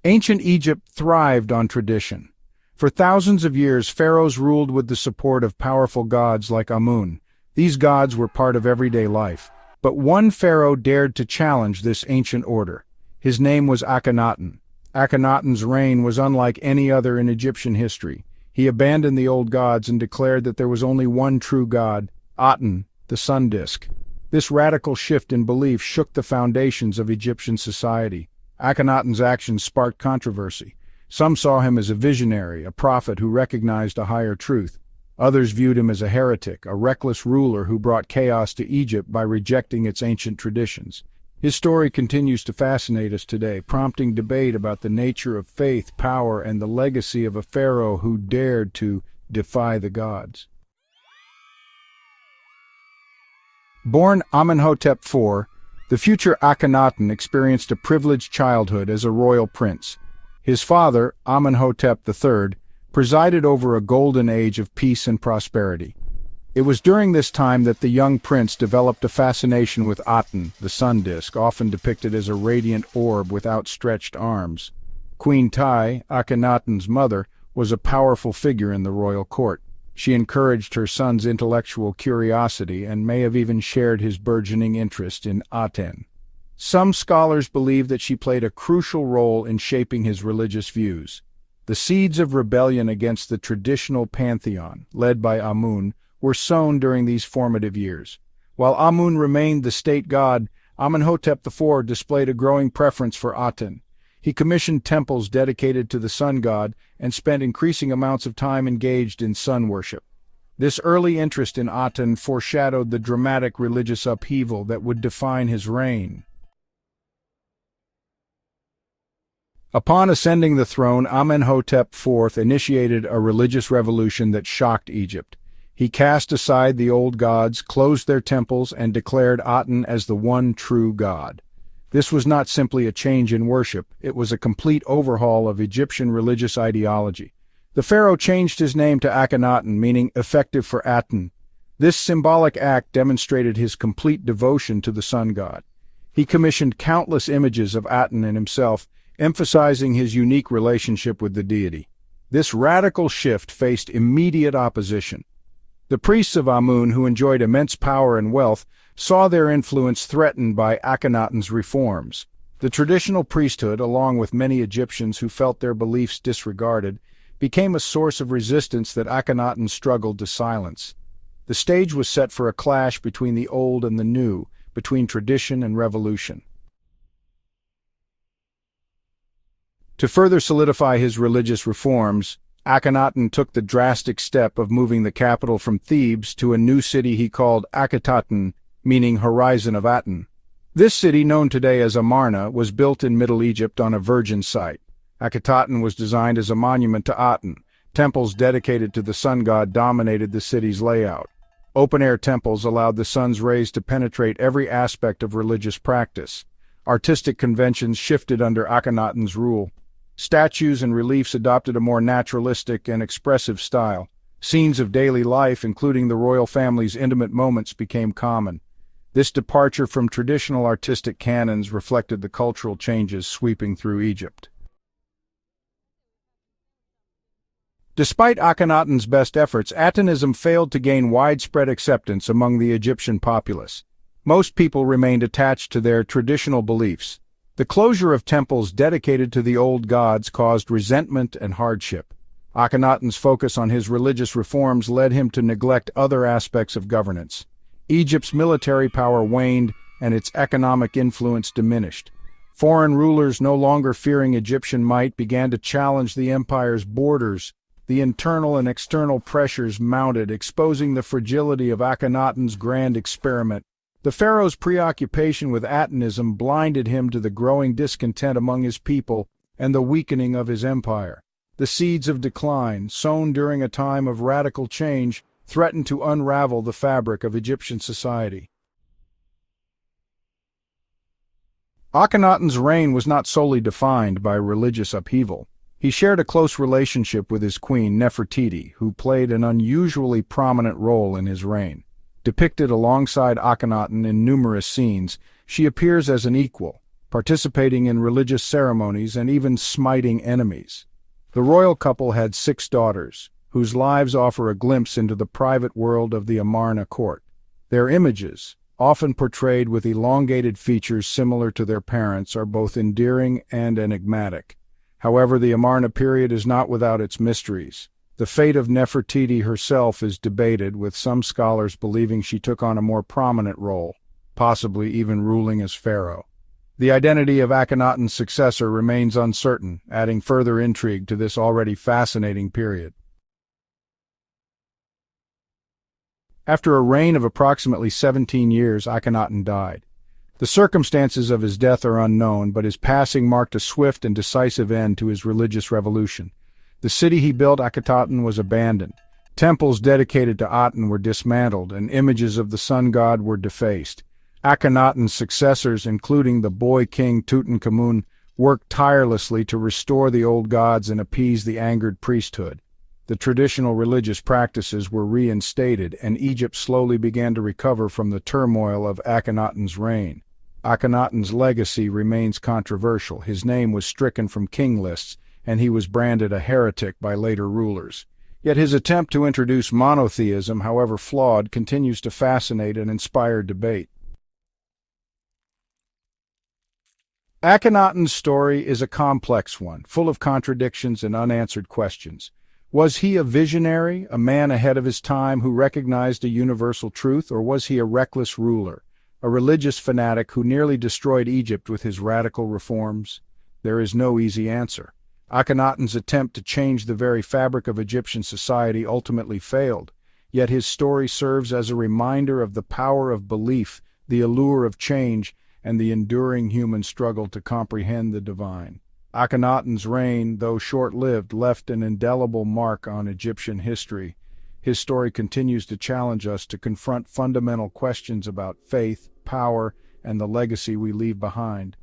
Ancient Egypt thrived on tradition. For thousands of years, pharaohs ruled with the support of powerful gods like Amun. These gods were part of everyday life. But one pharaoh dared to challenge this ancient order. His name was Akhenaten. Akhenaten's reign was unlike any other in Egyptian history. He abandoned the old gods and declared that there was only one true god, Aten, the sun disk. This radical shift in belief shook the foundations of Egyptian society. Akhenaten's actions sparked controversy. Some saw him as a visionary, a prophet who recognized a higher truth. Others viewed him as a heretic, a reckless ruler who brought chaos to Egypt by rejecting its ancient traditions. His story continues to fascinate us today, prompting debate about the nature of faith, power, and the legacy of a pharaoh who dared to defy the gods. Born Amenhotep IV, the future Akhenaten experienced a privileged childhood as a royal prince. His father, Amenhotep III, presided over a golden age of peace and prosperity. It was during this time that the young prince developed a fascination with Aten, the sun disk, often depicted as a radiant orb with outstretched arms. Queen Tai, Akhenaten's mother, was a powerful figure in the royal court. She encouraged her son's intellectual curiosity and may have even shared his burgeoning interest in Aten. Some scholars believe that she played a crucial role in shaping his religious views. The seeds of rebellion against the traditional pantheon, led by Amun, were sown during these formative years. While Amun remained the state god, Amenhotep IV displayed a growing preference for Aten. He commissioned temples dedicated to the sun god and spent increasing amounts of time engaged in sun worship. This early interest in Aten foreshadowed the dramatic religious upheaval that would define his reign. Upon ascending the throne, Amenhotep IV initiated a religious revolution that shocked Egypt. He cast aside the old gods, closed their temples, and declared Aten as the one true god. This was not simply a change in worship, it was a complete overhaul of Egyptian religious ideology. The pharaoh changed his name to Akhenaten, meaning effective for Aten. This symbolic act demonstrated his complete devotion to the sun god. He commissioned countless images of Aten and himself, emphasizing his unique relationship with the deity. This radical shift faced immediate opposition. The priests of Amun, who enjoyed immense power and wealth, saw their influence threatened by Akhenaten's reforms. The traditional priesthood, along with many Egyptians who felt their beliefs disregarded, became a source of resistance that Akhenaten struggled to silence. The stage was set for a clash between the old and the new, between tradition and revolution. To further solidify his religious reforms, Akhenaten took the drastic step of moving the capital from Thebes to a new city he called Akhetaten, meaning Horizon of Aten. This city, known today as Amarna, was built in Middle Egypt on a virgin site. Akhetaten was designed as a monument to Aten. Temples dedicated to the sun god dominated the city's layout. Open-air temples allowed the sun's rays to penetrate every aspect of religious practice. Artistic conventions shifted under Akhenaten's rule. Statues and reliefs adopted a more naturalistic and expressive style. Scenes of daily life, including the royal family's intimate moments, became common. This departure from traditional artistic canons reflected the cultural changes sweeping through Egypt. Despite Akhenaten's best efforts, Atenism failed to gain widespread acceptance among the Egyptian populace. Most people remained attached to their traditional beliefs. The closure of temples dedicated to the old gods caused resentment and hardship. Akhenaten's focus on his religious reforms led him to neglect other aspects of governance. Egypt's military power waned, and its economic influence diminished. Foreign rulers, no longer fearing Egyptian might, began to challenge the empire's borders. The internal and external pressures mounted, exposing the fragility of Akhenaten's grand experiment. The pharaoh's preoccupation with Atenism blinded him to the growing discontent among his people and the weakening of his empire. The seeds of decline, sown during a time of radical change, threatened to unravel the fabric of Egyptian society. Akhenaten's reign was not solely defined by religious upheaval. He shared a close relationship with his queen, Nefertiti, who played an unusually prominent role in his reign. Depicted alongside Akhenaten in numerous scenes, she appears as an equal, participating in religious ceremonies and even smiting enemies. The royal couple had 6 daughters, whose lives offer a glimpse into the private world of the Amarna court. Their images, often portrayed with elongated features similar to their parents, are both endearing and enigmatic. However, the Amarna period is not without its mysteries. The fate of Nefertiti herself is debated, with some scholars believing she took on a more prominent role, possibly even ruling as pharaoh. The identity of Akhenaten's successor remains uncertain, adding further intrigue to this already fascinating period. After a reign of approximately 17 years, Akhenaten died. The circumstances of his death are unknown, but his passing marked a swift and decisive end to his religious revolution. The city he built, Akhetaten, was abandoned. Temples dedicated to Aten were dismantled, and images of the sun god were defaced. Akhenaten's successors, including the boy king Tutankhamun, worked tirelessly to restore the old gods and appease the angered priesthood. The traditional religious practices were reinstated, and Egypt slowly began to recover from the turmoil of Akhenaten's reign. Akhenaten's legacy remains controversial. His name was stricken from king lists, and he was branded a heretic by later rulers. Yet his attempt to introduce monotheism, however flawed, continues to fascinate and inspire debate. Akhenaten's story is a complex one, full of contradictions and unanswered questions. Was he a visionary, a man ahead of his time who recognized a universal truth, or was he a reckless ruler, a religious fanatic who nearly destroyed Egypt with his radical reforms? There is no easy answer. Akhenaten's attempt to change the very fabric of Egyptian society ultimately failed, yet his story serves as a reminder of the power of belief, the allure of change, and the enduring human struggle to comprehend the divine. Akhenaten's reign, though short-lived, left an indelible mark on Egyptian history. His story continues to challenge us to confront fundamental questions about faith, power, and the legacy we leave behind.